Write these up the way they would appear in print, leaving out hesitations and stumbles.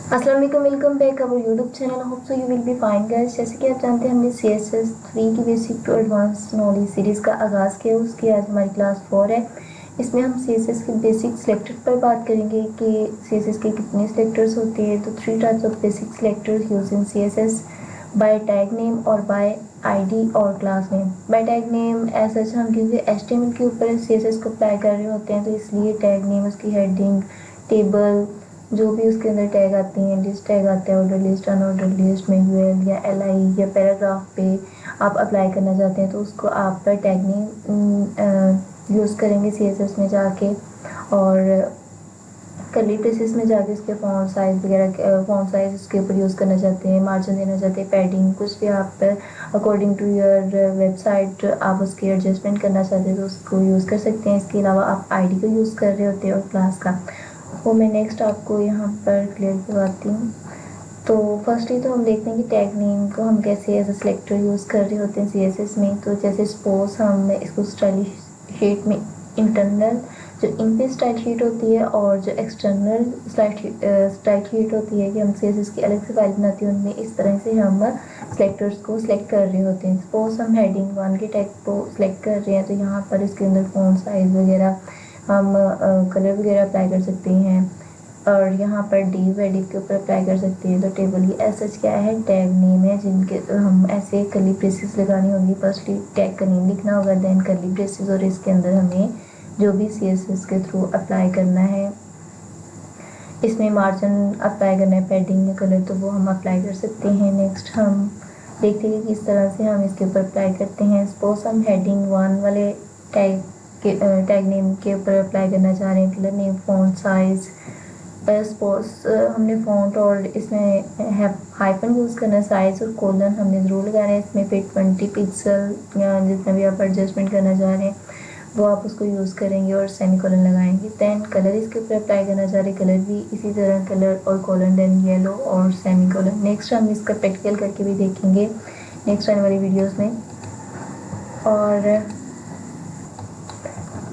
अस्सलाम वालेकुम, welcome back our YouTube channel. Hope so you will be fine guys. जैसे कि आप जानते हैं हमने CSS 3 की basic to advance knowledge series का आगाज़ किया। उसकी आज हमारी क्लास 4 है। इसमें हम CSS के बेसिक सिलेक्टर पर बात करेंगे कि CSS के कितने सिलेक्टर्स होते हैं। तो 3 types of basic selectors use in CSS by tag name और बाय आईडी और class name. By tag name ऐसा हम क्योंकि HTML के ऊपर CSS को अप्लाई कर रहे होते हैं तो इसलिए टैग नेम उसकी हेडिंग, टेबल, जो भी उसके अंदर टैग आती हैं, लिस्ट टैग आता है, order list, unordered list, manual या LI या पैराग्राफ पे आप अप्लाई करना चाहते हैं तो उसको आप पर टैग नेम यूज़ करेंगे CSS में जाके। और कर्ली ब्रेसेस में जाके उसके फॉन्ट साइज़ वगैरह, फॉन्ट साइज़ उसके ऊपर यूज़ करना चाहते हैं, मार्जिन देना चाहते हैं, पैडिंग कुछ भी आप अकॉर्डिंग टू योर वेबसाइट आप उसकी एडजस्टमेंट करना चाहते हैं तो उसको यूज़ कर सकते हैं। इसके अलावा आप आईडी को यूज़ कर रहे होते हैं और क्लास का, वो मैं नेक्स्ट आपको यहाँ पर क्लियर करवाती हूँ। तो फर्स्टली तो हम देखते हैं कि टैग नेम को हम कैसे एज अ सिलेक्टर यूज़ कर रहे होते हैं CSS में। तो जैसे सपोज हम इसको स्टाइलिश शीट में इंटरनल जो इन पे स्टाइल शीट होती है और जो एक्सटर्नल स्टाइल शीट होती है कि हम CSS की अलग से फाइल बनाती है, उनमें इस तरह से हम सिलेक्टर्स को सिलेक्ट कर रहे होते हैं। सपोज हम हेडिंग 1 के टैग को सिलेक्ट कर रहे हैं तो यहाँ पर इसके अंदर फॉन्ट साइज़ वगैरह हम कलर वगैरह अप्लाई कर सकते हैं और यहाँ पर div edit के ऊपर अप्लाई कर सकते हैं। तो टेबल की एज सच क्या है, टैग नेम है जिनके हम ऐसे कर्ली ब्रेसेस लगानी होगी। फर्स्टली टैग का नेम लिखना होगा, देन कर्ली ब्रेसेस, और इसके अंदर हमें जो भी CSS के थ्रू अप्लाई करना है, इसमें मार्जिन अप्लाई करना है, पैडिंग या कलर, तो वो हम अप्लाई कर सकते हैं। नेक्स्ट हम देखते हैं कि किस तरह से हम इसके ऊपर अप्लाई करते हैं। सपोज हम हेडिंग 1 वाले टैग नेम के ऊपर अप्लाई करना चाह रहे हैं, colour name, font size, suppose हमने फॉन्ट और इसमें हाइपन यूज़ करना है, साइज़ और कोलन हमने ज़रूर लगाना है इसमें। फिर 20 पिक्सल या जितना भी आप एडजस्टमेंट करना चाह रहे हैं वो आप उसको यूज़ करेंगे और सेमी कोलन लगाएंगे। दैन कलर इसके ऊपर अप्लाई करना चाह रहे हैं, कलर भी इसी तरह कलर और कोलन, देन येलो और सेमी कोलन। नेक्स्ट हम इसका प्रैक्टिकल करके भी देखेंगे नेक्स्ट आने वाली वीडियोज़ में। और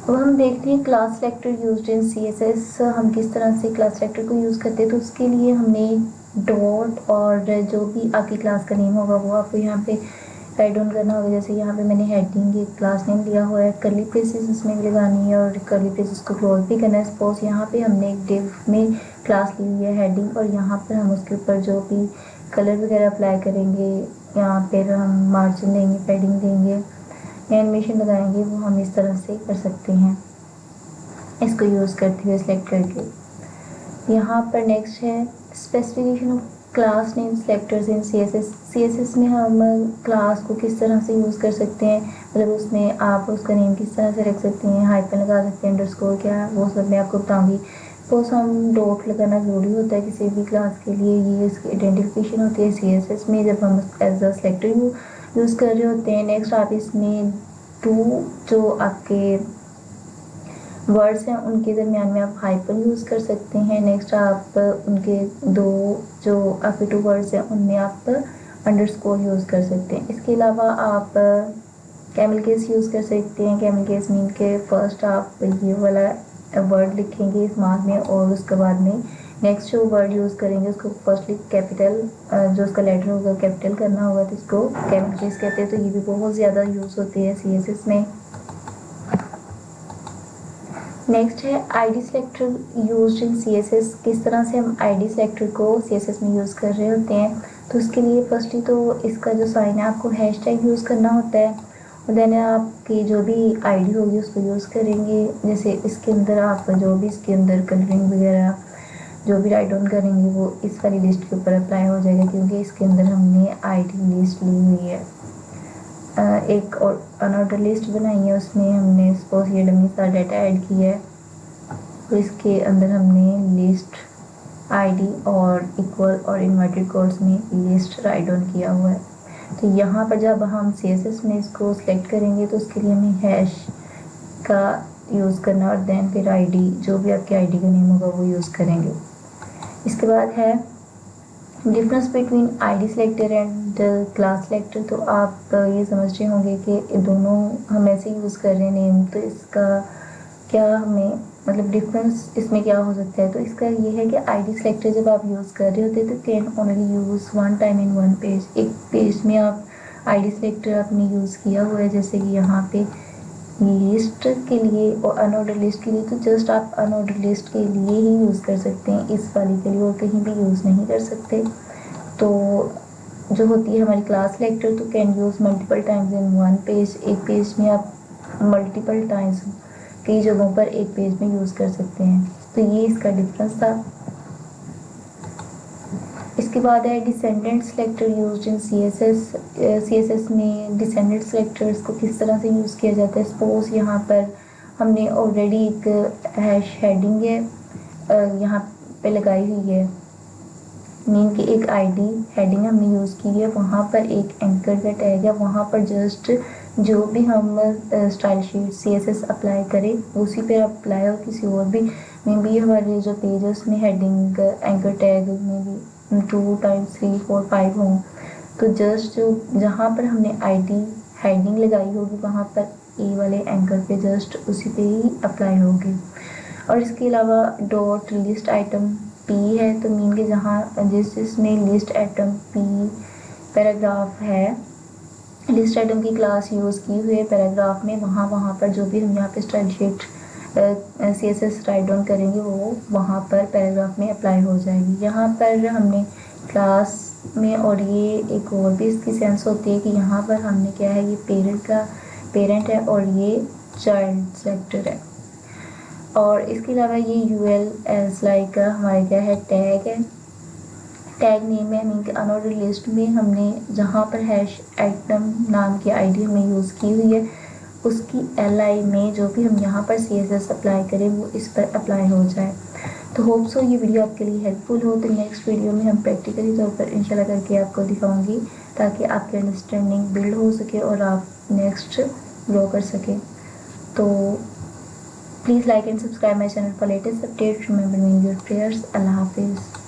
अब हम देखते हैं class selector used in CSS, हम किस तरह से क्लास सेलेक्टर को यूज़ करते हैं। तो उसके लिए हमें डॉट और जो भी आपकी क्लास का नेम होगा वो आपको यहाँ पे राइट डाउन करना होगा। जैसे यहाँ पे मैंने हेडिंग एक क्लास नेम लिया हुआ है, कर्ली ब्रेसेस इसमें भी लगानी है और कर्ली ब्रेसेस को क्लोज भी करना है। सपोज यहाँ पे हमने एक डिव में क्लास ली हुई है हेडिंग और यहाँ पर हम उसके ऊपर जो भी कलर वगैरह अप्लाई करेंगे, यहाँ पर हम मार्जिन देंगे, पैडिंग देंगे, एनिमेशन लगाएंगे, वो हम इस तरह से कर सकते हैं इसको यूज़ करते हुए सिलेक्ट करके। यहाँ पर नेक्स्ट है specification of class name selectors in CSS में हम क्लास को किस तरह से यूज़ कर सकते हैं, मतलब उसमें आप उसका नेम किस तरह से रख सकते हैं, हाइपन लगा सकते हैं, अंडरस्कोर क्या है वो सब मैं आपको बताऊँगी। सपोज हम डॉट लगाना ज़रूरी होता है किसी भी क्लास के लिए, ये इसकी आइडेंटिफिकेशन होती है CSS में जब हम एज अ सिलेक्टर यूज़ कर रहे होते हैं। नेक्स्ट आप इसमें टू जो आपके वर्ड्स हैं उनके दरमियान में आप हाइपन यूज़ कर सकते हैं। नेक्स्ट आप उनके दो जो आपके टू वर्ड्स हैं उनमें आप अंडरस्कोर यूज़ कर सकते हैं। इसके अलावा आप कैमल केस यूज़ कर सकते हैं। कैमल केस मीन के फर्स्ट आप ये वाला वर्ड लिखेंगे स्मॉल में और उसके बाद में नेक्स्ट जो वर्ड यूज़ करेंगे उसको फर्स्टली कैपिटल, जो उसका लेटर होगा कैपिटल करना होगा, तो इसको कैमल केस कहते हैं। तो ये भी बहुत ज़्यादा यूज़ होती है CSS में। नेक्स्ट है ID selector used in CSS। किस तरह से हम आईडी सेलेक्टर को CSS में यूज़ कर रहे होते हैं। तो उसके लिए फर्स्टली तो इसका जो साइन है आपको हैशटैग यूज़ करना होता है और देन आपकी जो भी आईडी होगी उसको यूज़ करेंगे। जैसे इसके अंदर आप जो भी इसके अंदर कलरिंग वगैरह जो भी राइट डाउन करेंगे वो इस वाली लिस्ट के ऊपर अप्लाई हो जाएगा क्योंकि इसके अंदर हमने आईडी लिस्ट ली हुई है। एक और अनऑर्डर लिस्ट बनाई है, उसमें हमने सपोज ये डमी सा डाटा ऐड किया है तो इसके अंदर हमने लिस्ट आईडी और इक्वल और इन्वर्टेड कोट्स में लिस्ट राइट डाउन किया हुआ है। तो यहाँ पर जब हम CSS में इसको सिलेक्ट करेंगे तो उसके लिए हमें हैश का यूज़ करना और देन फिर आईडी जो भी आपके आईडी का नेम होगा वो यूज़ करेंगे। इसके बाद है difference between ID selector and class selector. तो आप ये समझ रहे होंगे कि दोनों हम ऐसे यूज़ कर रहे हैं नेम, तो इसका क्या हमें मतलब डिफरेंस इसमें क्या हो सकता है, तो इसका ये है कि आईडी सेलेक्टर जब आप यूज़ कर रहे होते हैं तो can only use one time in one page. एक पेज में आप आईडी सेलेक्टर आपने यूज़ किया हुआ है, जैसे कि यहाँ पे लिस्ट के लिए और अनऑर्डर लिस्ट के लिए, तो जस्ट आप अनऑर्डर लिस्ट के लिए ही यूज़ कर सकते हैं इस वाली के लिए, और कहीं भी यूज़ नहीं कर सकते। तो जो होती है हमारी क्लास सेलेक्टर, तो can use multiple times in one page. एक पेज में आप मल्टीपल टाइम्स कई जगहों पर एक पेज में यूज़ कर सकते हैं। तो ये इसका डिफरेंस था। इसके बाद है descendant selector used in CSS में डिसेंडेंट सेलेक्टर्स को किस तरह से यूज़ किया जाता है। सपोज यहाँ पर हमने ऑलरेडी एक हैश हेडिंग है यहाँ पे लगाई हुई है, मीन की एक आईडी हेडिंग हमने यूज़ की है, वहाँ पर एक एंकर का टैग है, वहाँ पर जस्ट जो भी हम स्टाइल शीट सीएसएस अप्लाई करें उसी पे अप्लाई, और किसी और भी में भी हमारे जो पेज है उसमें हेडिंग एंकर टैग में भी 2 टाइम्स 3 4 5 हों, तो जस्ट जहाँ पर हमने आईडी हेडिंग लगाई होगी वहाँ पर ए वाले एंकर पे जस्ट उसी पे ही अप्लाई होगी। और इसके अलावा डॉट लिस्ट आइटम पी है, तो मीन के जहाँ जिसमें लिस्ट आइटम पी पैराग्राफ है, लिस्ट आइटम की क्लास यूज़ की हुई है पैराग्राफ में, वहाँ पर जो भी हम यहाँ पे style sheet CSS write down करेंगे वो वहाँ पर पैराग्राफ में अप्लाई हो जाएगी। यहाँ पर हमने क्लास में, और ये एक और भी इसकी सेंस होती है कि यहाँ पर हमने क्या है, ये पेरेंट है और ये चाइल्ड सेलेक्टर है। और इसके अलावा ये UL एज लाइक हमारे क्या है, टैग है, टैग नेम है, मीन के अनऑर्डर लिस्ट में हमने जहाँ पर हैश आइटम नाम की आईडी हमने यूज़ की हुई है उसकी LI में जो भी हम यहाँ पर CSS अप्लाई करें वो इस पर अप्लाई हो जाए। तो होप सो ये वीडियो आपके लिए हेल्पफुल हो। तो नेक्स्ट वीडियो में हम प्रैक्टिकली तौर पर इंशाल्लाह करके आपको दिखाऊंगी ताकि आपकी अंडरस्टैंडिंग बिल्ड हो सके और आप नेक्स्ट ग्रो कर सकें। तो please like and subscribe my channel for latest updates. Remember me in your prayers. Allah Hafiz.